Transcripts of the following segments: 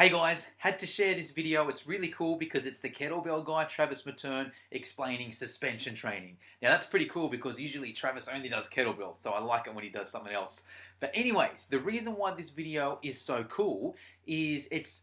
Hey guys, had to share this video. It's really cool because it's the kettlebell guy, Travis Matern, explaining suspension training. Now that's pretty cool because usually Travis only does kettlebells, so I like it when he does something else. But anyways, the reason why this video is so cool is it's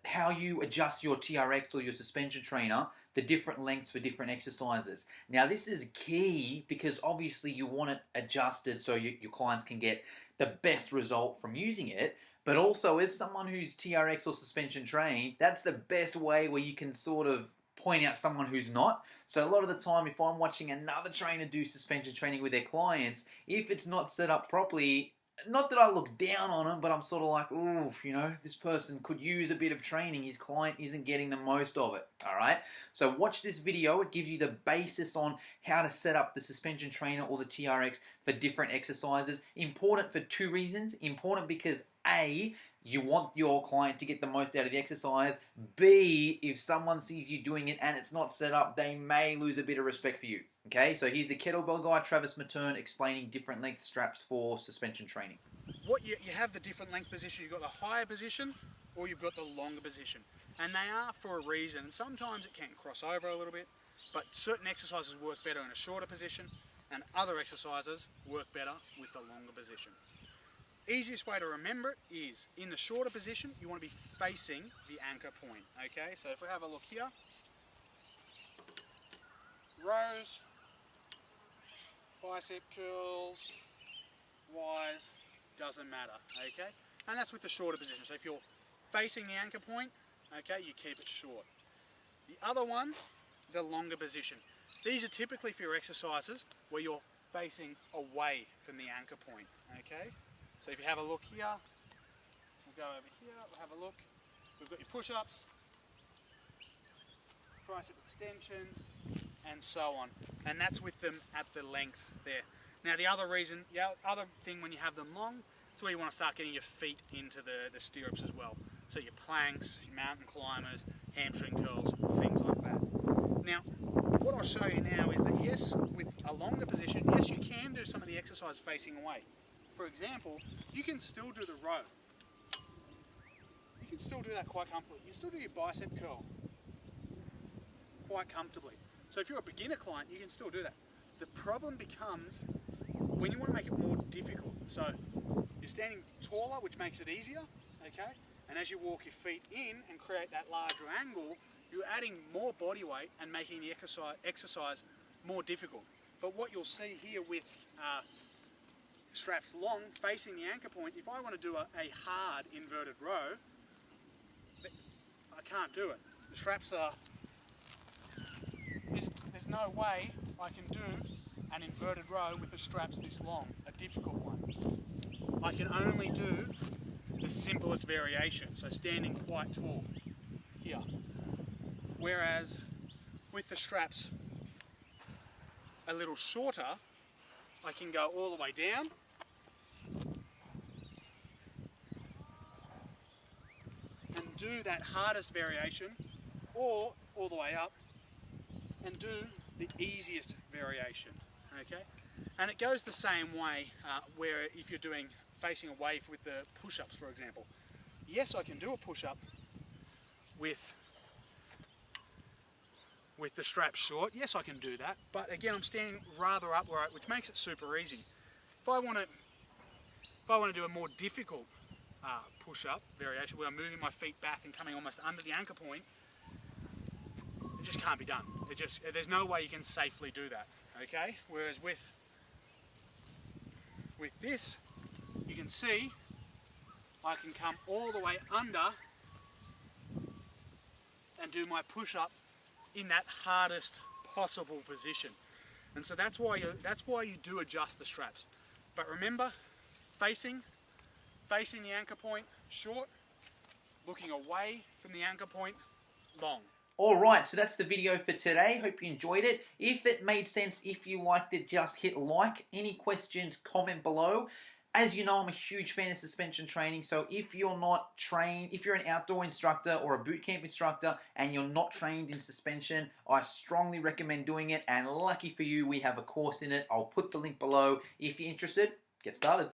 how you adjust your TRX or your suspension trainer, the different lengths for different exercises. Now this is key because obviously you want it adjusted so your clients can get the best result from using it. But also, as someone who's TRX or suspension trained, that's the best way where you can sort of point out someone who's not. So a lot of the time, if I'm watching another trainer do suspension training with their clients, if it's not set up properly, not that I look down on them, but I'm sort of like, ooh, this person could use a bit of training. His client isn't getting the most of it, all right? So watch this video. It gives you the basis on how to set up the suspension trainer or the TRX for different exercises. Important for two reasons. Important because A, you want your client to get the most out of the exercise. B, if someone sees you doing it and it's not set up, they may lose a bit of respect for you. Okay, so here's the kettlebell guy, Travis Matern, explaining different length straps for suspension training. What you have the different length position. You've got the higher position or you've got the longer position. And they are for a reason. And sometimes it can cross over a little bit, but certain exercises work better in a shorter position and other exercises work better with the longer position. Easiest way to remember it is in the shorter position, you want to be facing the anchor point. Okay, so if we have a look here, rows, bicep curls, Y's, doesn't matter, okay? And that's with the shorter position. So if you're facing the anchor point, okay, you keep it short. The other one, the longer position. These are typically for your exercises where you're facing away from the anchor point, okay? So if you have a look here, we'll go over here, we'll have a look. We've got your push-ups, tricep extensions, and so on. And that's with them at the length there. Now the other reason, other thing when you have them long, it's where you want to start getting your feet into the stirrups as well. So your planks, your mountain climbers, hamstring curls, things like that. Now, what I'll show you now is that yes, with a longer position, yes, you can do some of the exercise facing away. For example, you can still do the row. You can still do that quite comfortably. You can still do your bicep curl quite comfortably. So if you're a beginner client, you can still do that. The problem becomes when you want to make it more difficult. So you're standing taller, which makes it easier, okay? And as you walk your feet in and create that larger angle, you're adding more body weight and making the exercise more difficult. But what you'll see here with straps long, facing the anchor point, if I want to do a hard inverted row, I can't do it. The straps are, there's no way I can do an inverted row with the straps this long, a difficult one. I can only do the simplest variation, so standing quite tall here. Whereas with the straps a little shorter, I can go all the way down and do that hardest variation, or all the way up and do the easiest variation, okay? And it goes the same way where if you're doing facing away with the push-ups, for example. Yes, I can do a push-up with the straps short. Yes, I can do that, but again, I'm standing rather upright, which makes it super easy. If I want to do a more difficult push-up variation where I'm moving my feet back and coming almost under the anchor point, it just can't be done. There's no way you can safely do that, okay? Whereas with this, you can see I can come all the way under and do my push-up in that hardest possible position. And so that's why you do adjust the straps. But remember, facing the anchor point short, looking away from the anchor point long. Alright, so that's the video for today. Hope you enjoyed it. If it made sense, if you liked it, just hit like. Any questions, comment below. As you know, I'm a huge fan of suspension training, so if you're not trained, if you're an outdoor instructor or a boot camp instructor and you're not trained in suspension, I strongly recommend doing it, and lucky for you, we have a course in it. I'll put the link below. If you're interested, get started.